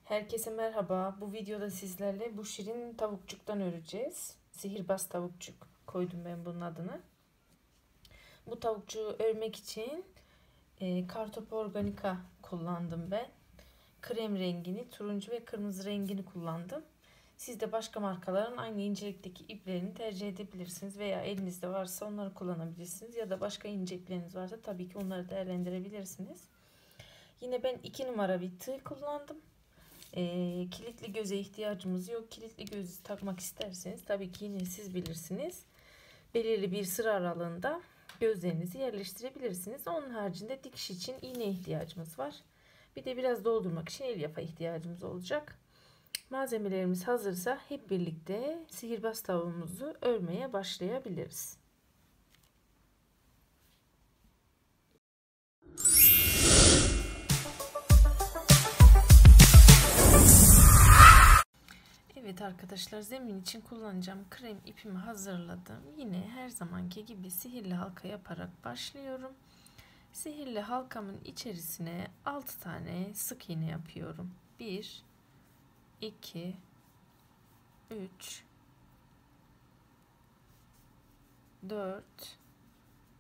Herkese merhaba. Bu videoda sizlerle bu şirin tavukçuktan öreceğiz. Sihirbaz tavukçuk koydum ben bunun adını. Bu tavukçuğu örmek için Kartop Organika kullandım ben. Krem rengini, turuncu ve kırmızı rengini kullandım. Siz de başka markaların aynı incelikteki iplerini tercih edebilirsiniz veya elinizde varsa onları kullanabilirsiniz ya da başka ince ipleriniz varsa tabii ki onları değerlendirebilirsiniz. Yine ben 2 numara bir tığ kullandım. Kilitli göze ihtiyacımız yok. Kilitli göz takmak isterseniz tabii ki yine siz bilirsiniz. Belirli bir sıra aralığında gözlerinizi yerleştirebilirsiniz. Onun haricinde dikiş için iğne ihtiyacımız var. Bir de biraz doldurmak için elyaf'a ihtiyacımız olacak. Malzemelerimiz hazırsa hep birlikte sihirbaz tavuğumuzu örmeye başlayabiliriz. Evet arkadaşlar, zemin için kullanacağım krem ipimi hazırladım. Yine her zamanki gibi sihirli halka yaparak başlıyorum. Sihirli halkamın içerisine 6 tane sık iğne yapıyorum. 1 2 3 4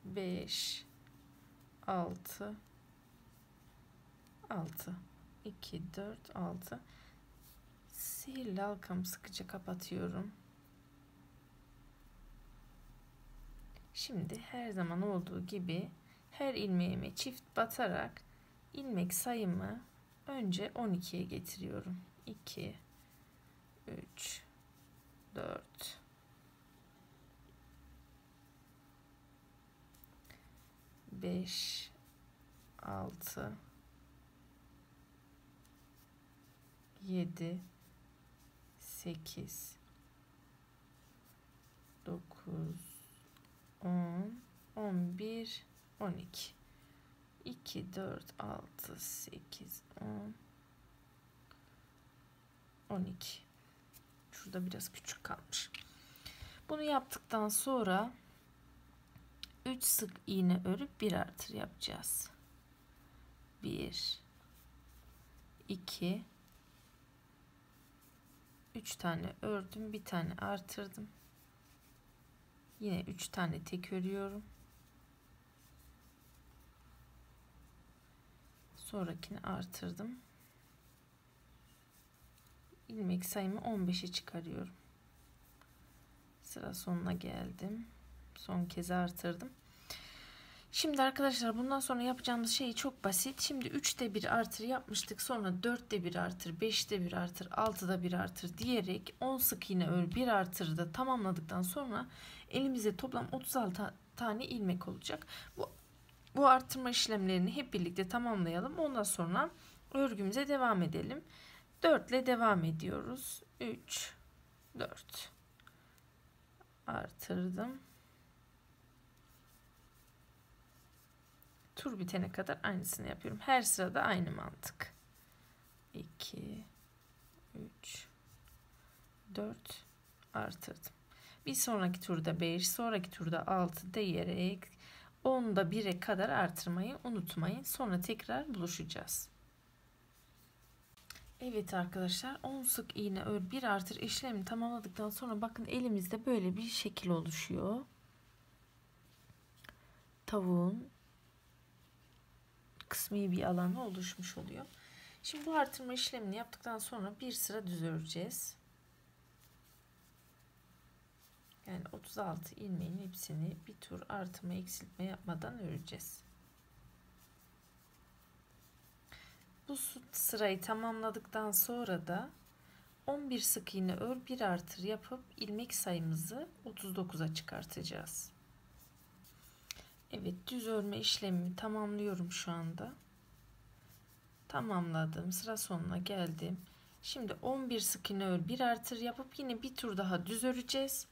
5 6 2 4 6. Sihirli halkamı sıkıca kapatıyorum. Şimdi her zaman olduğu gibi her ilmeğime çift batarak ilmek sayımı önce 12'ye getiriyorum. 2 3 4 5 6 7 8 9 10 11 12 2 4 6 8 10 12. Şurada biraz küçük kalmış. Bunu yaptıktan sonra 3 sık iğne örüp bir artır yapacağız. 1 2 3 tane ördüm, bir tane artırdım. Yine 3 tane tek örüyorum. Sonrakini artırdım. İlmek sayımı 15'e çıkarıyorum. Sıra sonuna geldim. Son kez artırdım. Şimdi arkadaşlar, bundan sonra yapacağımız şey çok basit. Şimdi 3'te 1 artır yapmıştık. Sonra 4'te 1 artır, 5'te 1 artır, 6'da 1 artır diyerek 10 sık iğne ör, 1 artırı da tamamladıktan sonra elimizde toplam 36 tane ilmek olacak. Bu artırma işlemlerini hep birlikte tamamlayalım. Ondan sonra örgümüze devam edelim. 4 ile devam ediyoruz. 3 4 artırdım. Tur bitene kadar aynısını yapıyorum. Her sırada aynı mantık. 2 3 4 artırdım. Bir sonraki turda 5, sonraki turda 6 diyerek 10'da 1'e kadar artırmayı unutmayın. Sonra tekrar buluşacağız. Evet arkadaşlar, 10 sık iğne ör 1 artır işlemini tamamladıktan sonra bakın elimizde böyle bir şekil oluşuyor. Tavuğun kısmi bir alanı oluşmuş oluyor. Şimdi bu artırma işlemini yaptıktan sonra bir sıra düz öreceğiz. Yani 36 ilmeğin hepsini bir tur artırma eksiltme yapmadan öreceğiz. Bu sırayı tamamladıktan sonra da 11 sık iğne ör 1 artır yapıp ilmek sayımızı 39'a çıkartacağız. Evet, düz örme işlemimi tamamlıyorum şu anda. Tamamladım. Sıra sonuna geldim. Şimdi 11 sık iğne ör 1 artır yapıp yine bir tur daha düz öreceğiz.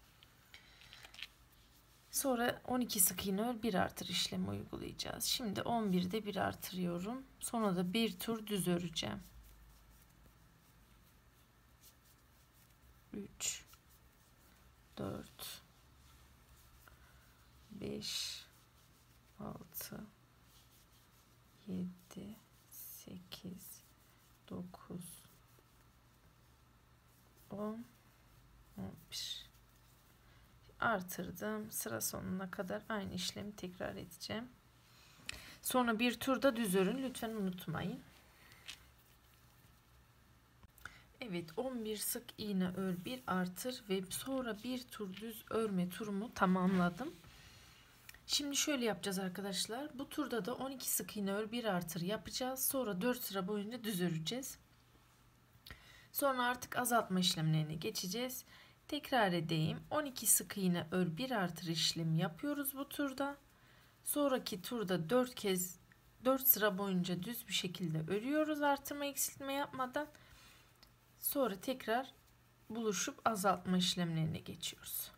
Sonra 12 sık iğne ör 1 artır işlemi uygulayacağız. Şimdi 11'de 1 artırıyorum. Sonra da bir tur düz öreceğim. 3 4 5 6 7 8 9 artırdım. Sıra sonuna kadar aynı işlemi tekrar edeceğim. Sonra bir turda düz örün. Lütfen unutmayın. Evet, 11 sık iğne ör, bir artır ve sonra bir tur düz örme turumu tamamladım. Şimdi şöyle yapacağız arkadaşlar. Bu turda da 12 sık iğne ör, bir artır yapacağız. Sonra 4 sıra boyunca düz öreceğiz. Sonra artık azaltma işlemlerine geçeceğiz. Tekrar edeyim. 12 sık iğne ör, bir artır işlemi yapıyoruz bu turda. Sonraki turda 4 sıra boyunca düz bir şekilde örüyoruz, artırma eksiltme yapmadan. Sonra tekrar buluşup azaltma işlemlerine geçiyoruz.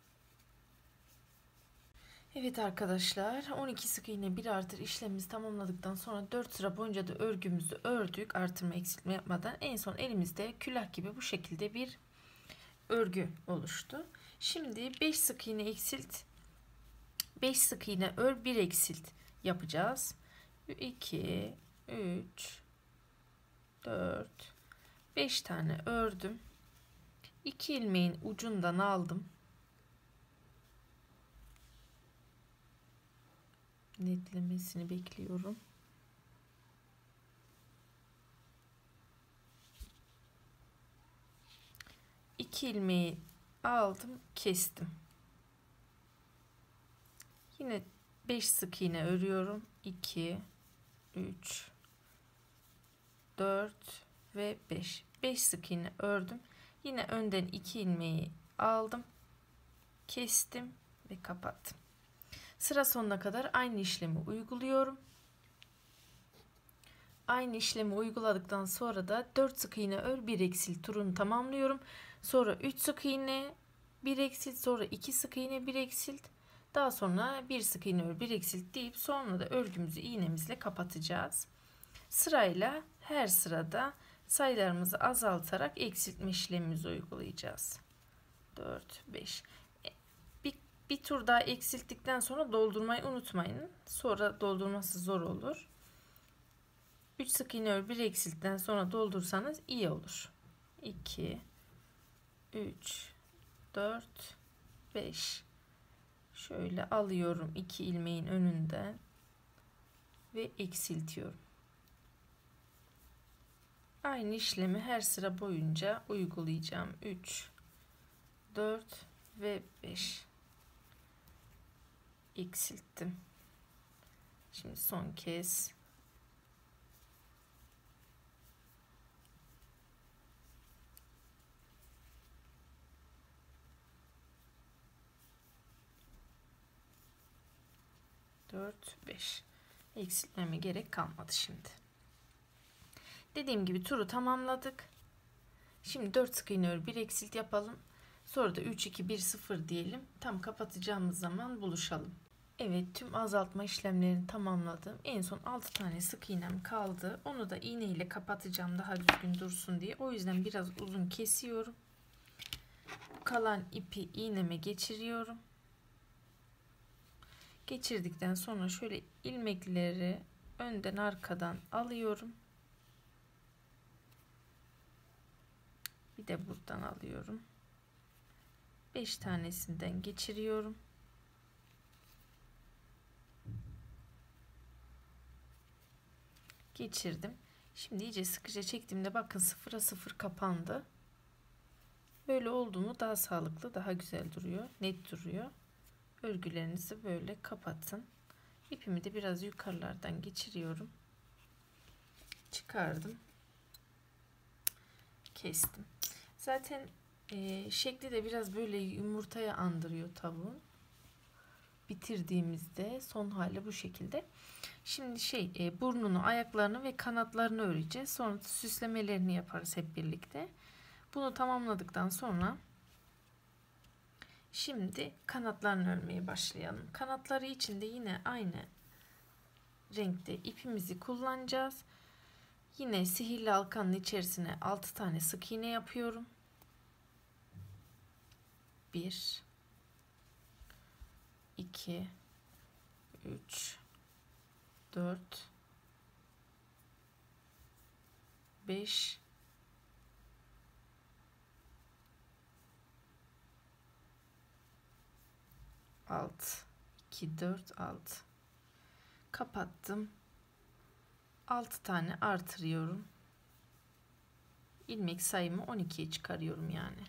Evet arkadaşlar, 12 sık iğne bir artır işlemimizi tamamladıktan sonra 4 sıra boyunca da örgümüzü ördük, artırma eksiltme yapmadan. En son elimizde külah gibi bu şekilde bir örgü oluştu. Şimdi 5 sık iğne eksilt, 5 sık iğne ör, 1 eksilt yapacağız. 2 3 4 5 tane ördüm. 2 ilmeğin ucundan aldım. Netlemesini bekliyorum. İki ilmeği aldım, kestim. Yine 5 sık iğne örüyorum. 2 3 4 ve 5. 5 sık iğne ördüm. Yine önden 2 ilmeği aldım, kestim ve kapattım. Sıra sonuna kadar aynı işlemi uyguluyorum. Aynı işlemi uyguladıktan sonra da 4 sık iğne ör, 1 eksilt turunu tamamlıyorum. Sonra 3 sık iğne, 1 eksilt, sonra 2 sık iğne, 1 eksilt. Daha sonra 1 sık iğne ör, 1 eksilt deyip sonra da örgümüzü iğnemizle kapatacağız. Sırayla her sırada sayılarımızı azaltarak eksiltme işlemimizi uygulayacağız. 4, 5. Bir tur daha eksilttikten sonra doldurmayı unutmayın. Sonra doldurması zor olur. 3 sık iğne ör, 1 eksiltten sonra doldursanız iyi olur. 2 3 4 5. Şöyle alıyorum 2 ilmeğin önünden ve eksiltiyorum. Aynı işlemi her sıra boyunca uygulayacağım. 3 4 ve 5. Eksilttim. Şimdi son kez dört, 5. Eksiltmeme gerek kalmadı şimdi. Dediğim gibi turu tamamladık. Şimdi 4 sık iğne ör, 1 eksilt yapalım. Sonra da 3 2 1 0 diyelim. Tam kapatacağımız zaman buluşalım. Evet, tüm azaltma işlemlerini tamamladım. En son 6 tane sık iğnem kaldı. Onu da iğne ile kapatacağım daha düzgün dursun diye. O yüzden biraz uzun kesiyorum. Kalan ipi iğneme geçiriyorum. Geçirdikten sonra şöyle ilmekleri önden arkadan alıyorum. Bir de buradan alıyorum. 5 tanesinden geçiriyorum. Geçirdim. Şimdi iyice sıkıca çektiğimde bakın 0'a 0 kapandı. Böyle oldu mu daha sağlıklı, daha güzel duruyor, net duruyor. Örgülerinizi böyle kapatın. İpimi de biraz yukarılardan geçiriyorum. Çıkardım. Kestim. Zaten şekli de biraz böyle yumurtaya andırıyor tavuğun. Bitirdiğimizde son hali bu şekilde. Şimdi burnunu, ayaklarını ve kanatlarını öreceğiz. Sonra süslemelerini yaparız hep birlikte. Bunu tamamladıktan sonra şimdi kanatlarını örmeye başlayalım. Kanatları için de yine aynı renkte ipimizi kullanacağız. Yine sihirli halkanın içerisine 6 tane sık iğne yapıyorum. 1 2 3 4 5 6 6, 2, 4, 6. Kapattım. 6 tane artırıyorum. İlmek sayımı 12'ye çıkarıyorum yani.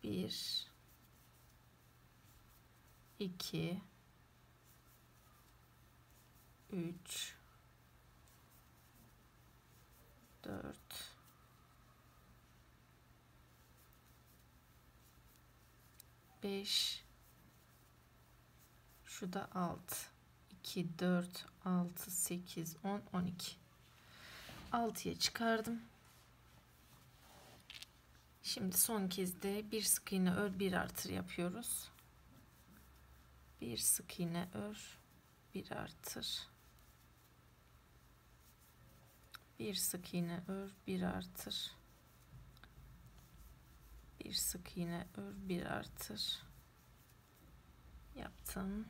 1, 2, 3, 4, 5, şu da 6, 2, 4, 6, 8, 10, 12. 6'ya çıkardım. Şimdi son kez de bir sık iğne ör, bir artır yapıyoruz. Bir sık iğne ör, bir artır. Bir sık iğne ör, bir artır. Bir sık iğne ör, bir artır. Yaptım.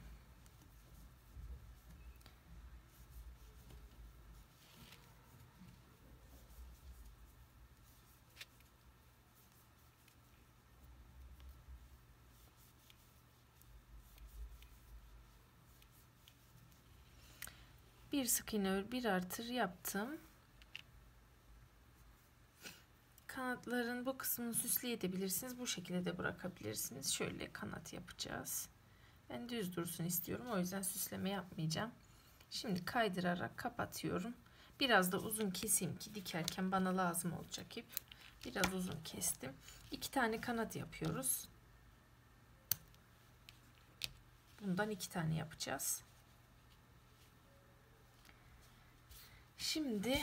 Bir sık iğne ör, bir artır yaptım. Kanatların bu kısmını süsleyebilirsiniz. Bu şekilde de bırakabilirsiniz. Şöyle kanat yapacağız. Ben düz dursun istiyorum. O yüzden süsleme yapmayacağım. Şimdi kaydırarak kapatıyorum. Biraz da uzun keseyim ki dikerken bana lazım olacak ip. Biraz uzun kestim. 2 tane kanat yapıyoruz. Bundan 2 tane yapacağız. Şimdi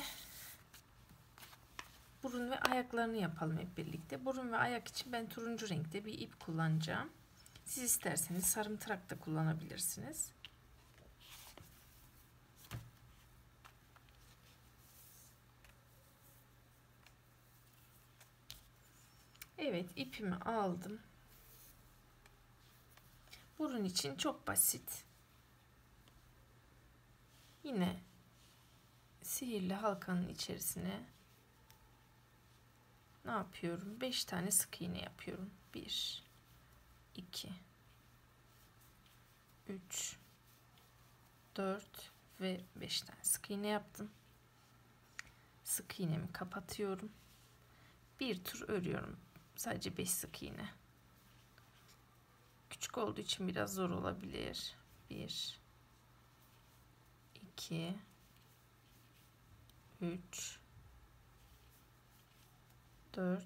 burun ve ayaklarını yapalım hep birlikte. Burun ve ayak için ben turuncu renkte bir ip kullanacağım. Siz isterseniz sarımtırak da kullanabilirsiniz. Evet, ipimi aldım. Burun için çok basit. Yine sihirli halkanın içerisine ne yapıyorum? 5 tane sık iğne yapıyorum. 1, 2, 3, 4 ve 5 tane sık iğne yaptım. Sık iğnemi kapatıyorum. Bir tur örüyorum. Sadece 5 sık iğne. Küçük olduğu için biraz zor olabilir. 1, 2, 3, 4,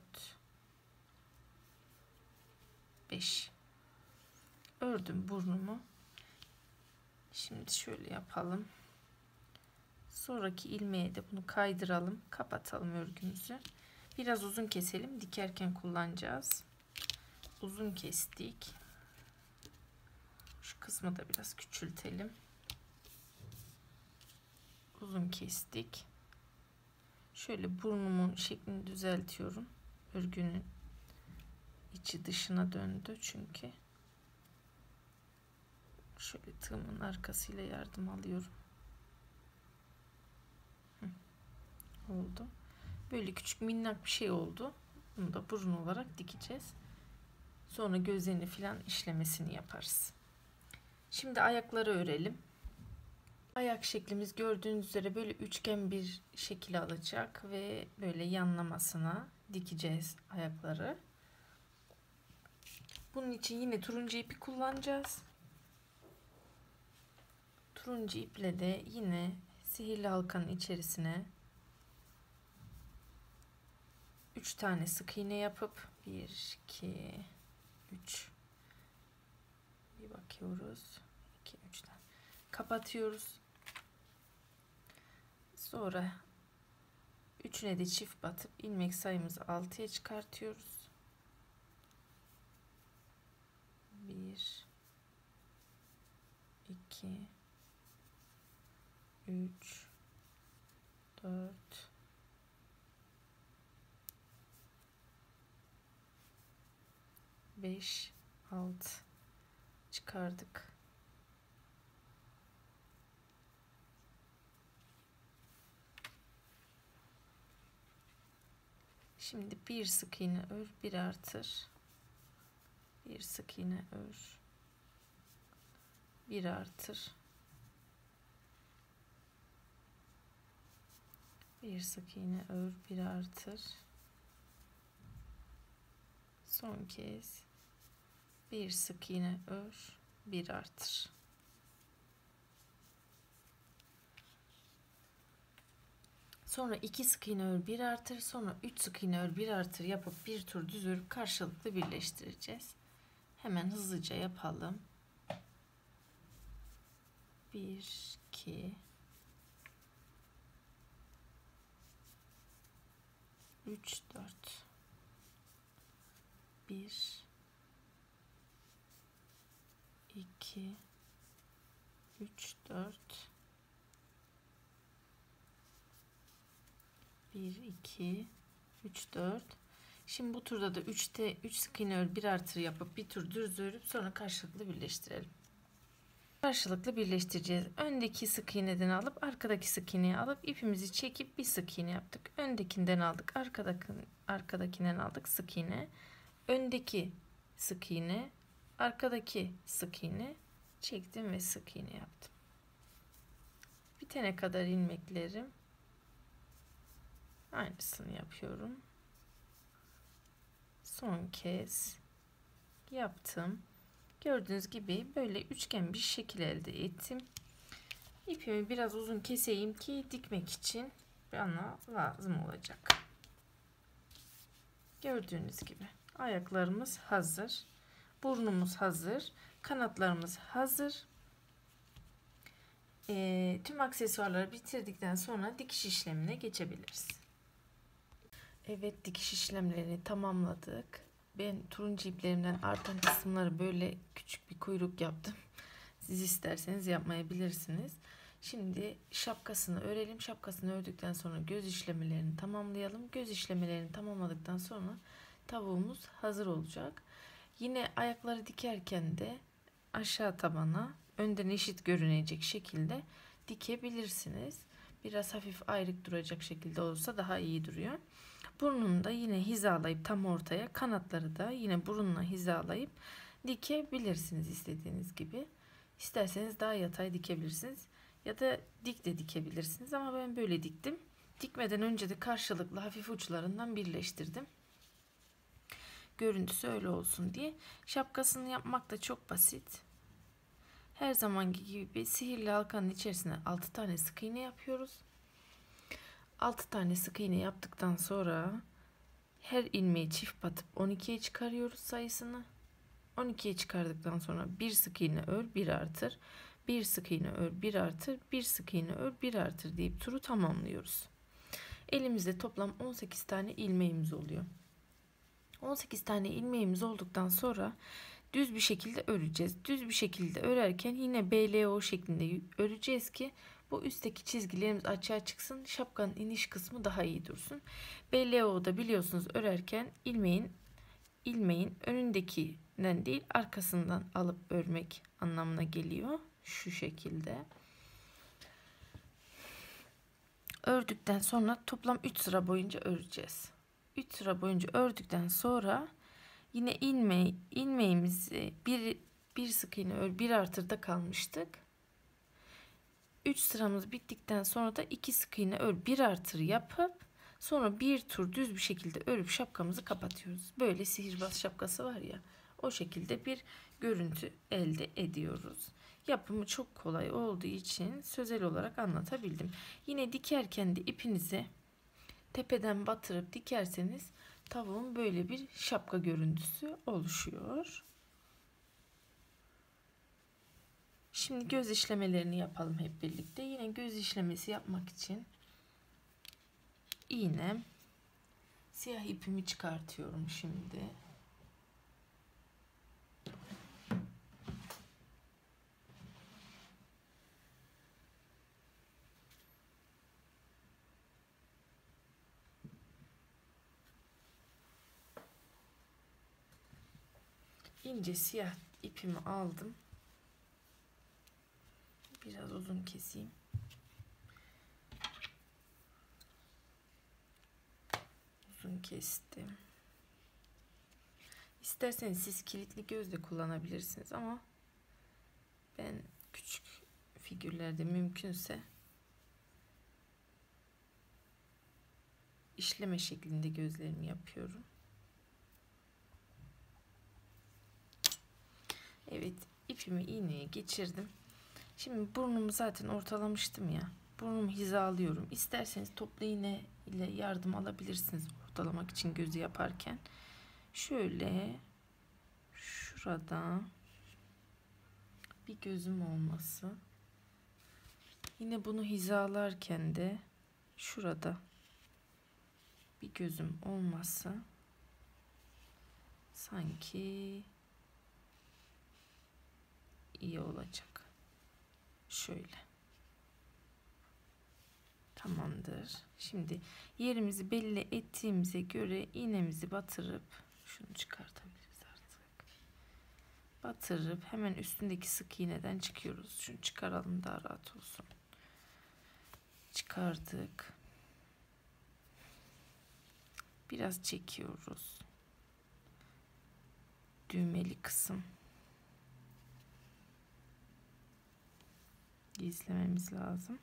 5. Ördüm burnumu. Şimdi şöyle yapalım. Sonraki ilmeğe de bunu kaydıralım. Kapatalım örgümüzü. Biraz uzun keselim. Dikerken kullanacağız. Uzun kestik. Şu kısmı da biraz küçültelim. Uzun kestik. Şöyle burnumun şeklini düzeltiyorum. Örgünün içi dışına döndü çünkü. Şöyle tığımın arkasıyla yardım alıyorum. Oldu. Böyle küçük minnak bir şey oldu. Bunu da burun olarak dikeceğiz. Sonra gözlerini falan işlemesini yaparız. Şimdi ayakları örelim. Ayak şeklimiz gördüğünüz üzere böyle üçgen bir şekil alacak ve böyle yanlamasına dikeceğiz ayakları. Bunun için yine turuncu ipi kullanacağız. Turuncu iple de yine sihirli halkanın içerisine 3 tane sık iğne yapıp 1, 2, 3 bir bakıyoruz. 2, 3 tane kapatıyoruz. Sonra üçüne de çift batıp ilmek sayımızı 6'ya çıkartıyoruz. 1, 2, 3, 4, 5, 6 çıkardık. Şimdi bir sık iğne ör, bir artır. Bir sık iğne ör, bir artır, bir sık iğne ör, bir artır, son kez bir sık iğne ör, bir artır. Sonra 2 sık iğne ör, bir artır, sonra 3 sık iğne ör, bir artır yapıp bir tur düz örüp karşılıklı birleştireceğiz. Hemen hızlıca yapalım. 1 2 3 4 1 2 3 4 1 2 3 4. Şimdi bu turda da 3 sık iğne ör, bir artır yapıp bir tur düz örüp sonra karşılıklı birleştirelim. Karşılıklı birleştireceğiz. Öndeki sık iğneden alıp arkadaki sık iğneyi alıp ipimizi çekip bir sık iğne yaptık. Öndekinden aldık, arkadakinden aldık sık iğne. Öndeki sık iğne, arkadaki sık iğne çektim ve sık iğne yaptım. Bitene kadar ilmeklerim. Aynısını yapıyorum. Son kez yaptım. Gördüğünüz gibi böyle üçgen bir şekil elde ettim. İpimi biraz uzun keseyim ki dikmek için bana lazım olacak. Gördüğünüz gibi ayaklarımız hazır. Burnumuz hazır. Kanatlarımız hazır. Tüm aksesuarları bitirdikten sonra dikiş işlemine geçebiliriz. Evet, dikiş işlemlerini tamamladık. Ben turuncu iplerimden artan kısımları böyle küçük bir kuyruk yaptım. Siz isterseniz yapmayabilirsiniz. Şimdi şapkasını örelim. Şapkasını ördükten sonra göz işlemelerini tamamlayalım. Göz işlemelerini tamamladıktan sonra tavuğumuz hazır olacak. Yine ayakları dikerken de aşağı tabana önden eşit görünecek şekilde dikebilirsiniz. Biraz hafif ayrık duracak şekilde olursa daha iyi duruyor. Burnunu da yine hizalayıp tam ortaya, kanatları da yine burunla hizalayıp dikebilirsiniz istediğiniz gibi. İsterseniz daha yatay dikebilirsiniz ya da dik de dikebilirsiniz ama ben böyle diktim. Dikmeden önce de karşılıklı hafif uçlarından birleştirdim. Görüntüsü öyle olsun diye. Şapkasını yapmak da çok basit. Her zamanki gibi sihirli halkanın içerisine 6 tane sık iğne yapıyoruz. 6 tane sık iğne yaptıktan sonra her ilmeği çift batıp 12'ye çıkarıyoruz sayısını. 12'ye çıkardıktan sonra bir sık iğne ör, bir artır. Bir sık iğne ör, bir artır. Bir sık iğne ör, bir artır deyip turu tamamlıyoruz. Elimizde toplam 18 tane ilmeğimiz oluyor. 18 tane ilmeğimiz olduktan sonra düz bir şekilde öreceğiz. Düz bir şekilde örerken yine BLO şeklinde öreceğiz ki bu üstteki çizgilerimiz açığa çıksın. Şapkanın iniş kısmı daha iyi dursun. BLO'da biliyorsunuz örerken ilmeğin önündekinden değil arkasından alıp örmek anlamına geliyor. Şu şekilde. Ördükten sonra toplam 3 sıra boyunca öreceğiz. 3 sıra boyunca ördükten sonra yine ilmeğimizi bir sık iğne ör, bir artırda kalmıştık. 3 sıramız bittikten sonra da 2 sık iğne ör, bir artır yapıp sonra bir tur düz bir şekilde örüp şapkamızı kapatıyoruz. Böyle sihirbaz şapkası var ya, o şekilde bir görüntü elde ediyoruz. Yapımı çok kolay olduğu için sözel olarak anlatabildim. Yine dikerken de ipinizi tepeden batırıp dikerseniz tavuğun böyle bir şapka görüntüsü oluşuyor. Şimdi göz işlemelerini yapalım hep birlikte. Yine göz işlemesi yapmak için iğnem, siyah ipimi çıkartıyorum şimdi. İnce siyah ipimi aldım. Biraz uzun keseyim. Uzun kestim. İsterseniz siz kilitli göz de kullanabilirsiniz ama ben figürlerde mümkünse işleme şeklinde gözlerimi yapıyorum. Evet, ipimi iğneye geçirdim. Şimdi burnumu zaten ortalamıştım ya. Burnumu hizalıyorum. İsterseniz toplu iğne ile yardım alabilirsiniz ortalamak için gözü yaparken. Şöyle şurada bir gözüm olması. Yine bunu hizalarken de şurada bir gözüm olması sanki iyi olacak. Şöyle. Tamamdır. Şimdi yerimizi belli ettiğimize göre iğnemizi batırıp şunu çıkartabiliriz artık. Batırıp hemen üstündeki sık iğneden çıkıyoruz. Şunu çıkaralım daha rahat olsun. Çıkardık. Biraz çekiyoruz. Düğmeli kısım. Gizlememiz lazım.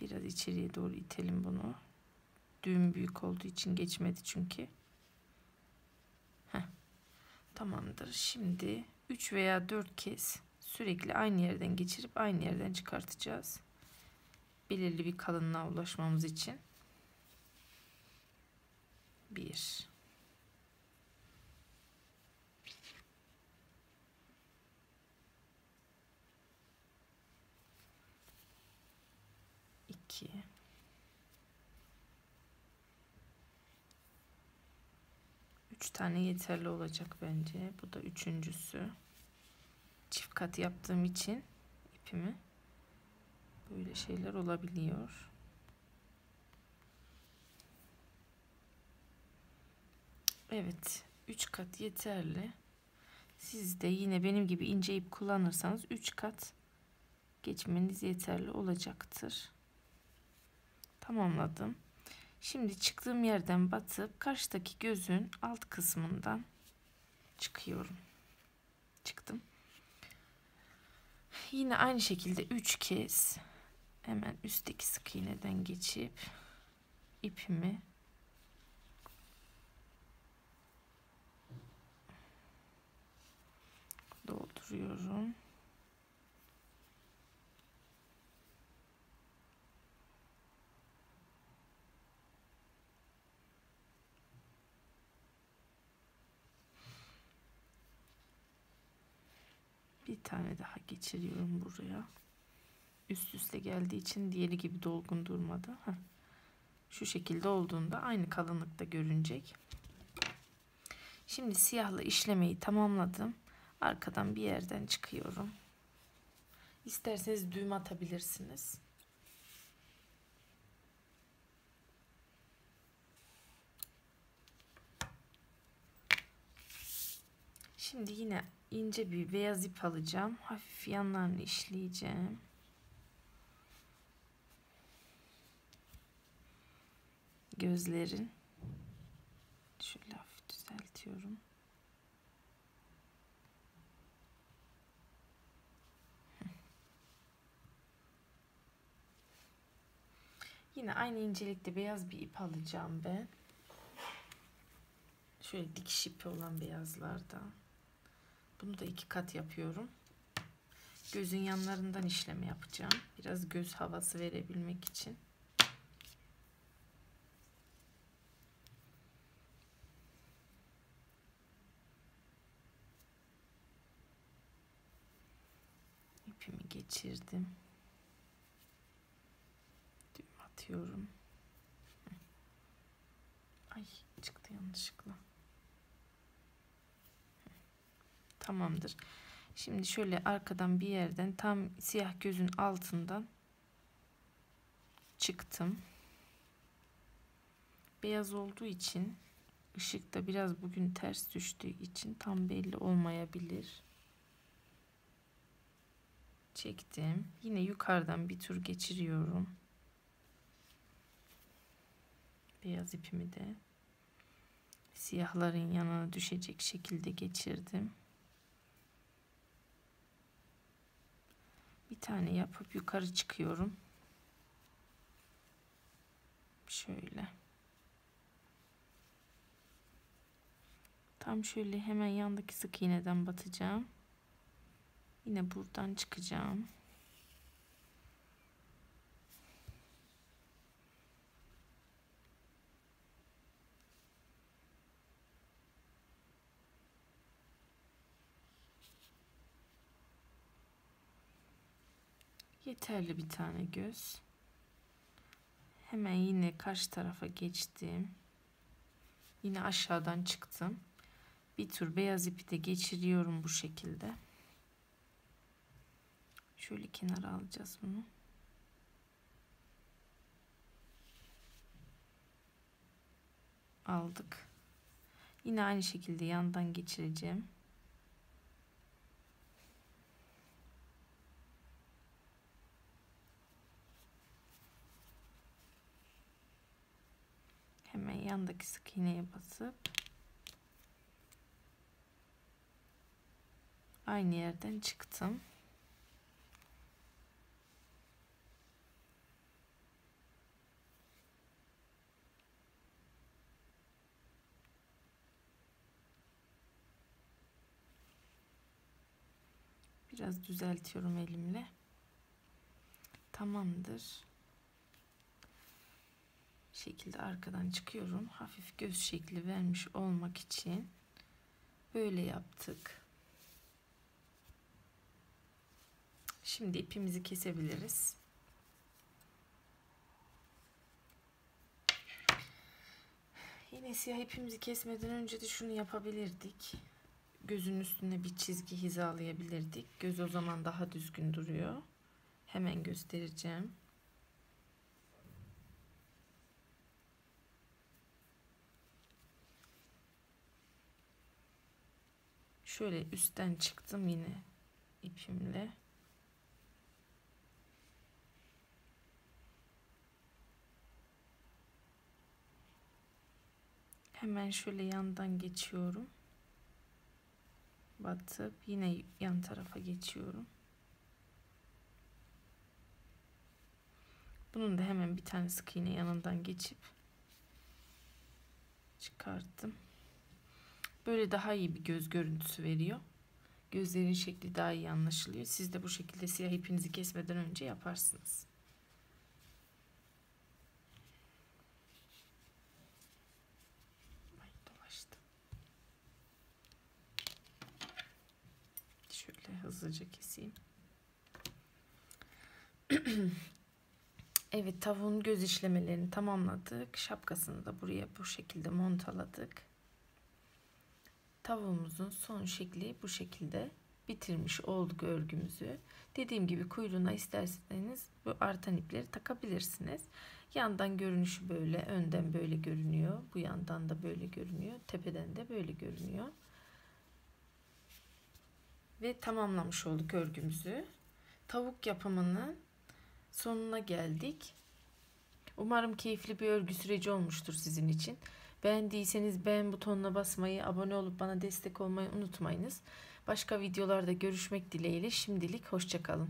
Biraz içeriye doğru itelim bunu. Düğüm büyük olduğu için geçmedi çünkü. Tamamdır. Şimdi 3 veya 4 kez sürekli aynı yerden geçirip aynı yerden çıkartacağız. Belirli bir kalınlığa ulaşmamız için. 1 2 3 tane yeterli olacak bence. Bu da üçüncüsü. Çift kat yaptığım için ipimi böyle şeyler olabiliyor. Evet, 3 kat yeterli. Siz de yine benim gibi ince ip kullanırsanız 3 kat geçmeniz yeterli olacaktır. Tamamladım. Şimdi çıktığım yerden batıp karşıdaki gözün alt kısmından çıkıyorum. Çıktım. Yine aynı şekilde 3 kez hemen üstteki sık iğneden geçip ipimi dolduruyorum. Bir tane daha geçiriyorum buraya. Üst üste geldiği için diğeri gibi dolgun durmadı. Şu şekilde olduğunda aynı kalınlıkta görünecek. Şimdi siyahla işlemeyi tamamladım. Arkadan bir yerden çıkıyorum. İsterseniz düğüm atabilirsiniz. Şimdi yine ince bir beyaz ip alacağım. Hafif yanlarını işleyeceğim. Gözlerin şöyle hafif düzeltiyorum. Yine aynı incelikte beyaz bir ip alacağım ben. Şöyle dikiş ipi olan beyazlardan. Bunu da 2 kat yapıyorum. Gözün yanlarından işleme yapacağım. Biraz göz havası verebilmek için. İpimi geçirdim. Düğüm atıyorum. Ay çıktı yanlışlıkla. Tamamdır. Şimdi şöyle arkadan bir yerden tam siyah gözün altından çıktım. Beyaz olduğu için ışıkta biraz bugün ters düştüğü için tam belli olmayabilir. Çektim. Yine yukarıdan bir tur geçiriyorum. Beyaz ipimi de siyahların yanına düşecek şekilde geçirdim. Bir tane yapıp yukarı çıkıyorum. Şöyle. Tam şöyle hemen yandaki sık iğneden batacağım. Yine buradan çıkacağım. Yeterli bir tane göz. Hemen yine karşı tarafa geçtim. Yine aşağıdan çıktım. Bir tur beyaz ipi de geçiriyorum bu şekilde. Şöyle kenara alacağız bunu. Aldık. Yine aynı şekilde yandan geçireceğim. Hemen yandaki sık iğneye basıp aynı yerden çıktım. Biraz düzeltiyorum elimle. Tamamdır. Bu şekilde arkadan çıkıyorum. Hafif göz şekli vermiş olmak için böyle yaptık. Şimdi ipimizi kesebiliriz. Yine siyah ipimizi kesmeden önce de şunu yapabilirdik. Gözün üstüne bir çizgi hizalayabilirdik. Göz o zaman daha düzgün duruyor. Hemen göstereceğim. Şöyle üstten çıktım yine ipimle. Hemen şöyle yandan geçiyorum. Batıp yine yan tarafa geçiyorum. Bunun da hemen bir tane sık iğne yanından geçip çıkarttım. Böyle daha iyi bir göz görüntüsü veriyor. Gözlerin şekli daha iyi anlaşılıyor. Siz de bu şekilde siyah ipinizi kesmeden önce yaparsınız. Ay, dolaştı. Şöyle hızlıca keseyim. Evet, tavuğun göz işlemelerini tamamladık. Şapkasını da buraya bu şekilde montaladık. Tavuğumuzun son şekli bu şekilde. Bitirmiş olduk örgümüzü. Dediğim gibi kuyruğuna isterseniz bu artan ipleri takabilirsiniz. Yandan görünüşü böyle, önden böyle görünüyor. Bu yandan da böyle görünüyor. Tepeden de böyle görünüyor. Ve tamamlamış olduk örgümüzü. Tavuk yapımının sonuna geldik. Umarım keyifli bir örgü süreci olmuştur sizin için. Beğendiyseniz beğen butonuna basmayı, abone olup bana destek olmayı unutmayınız. Başka videolarda görüşmek dileğiyle şimdilik hoşça kalın.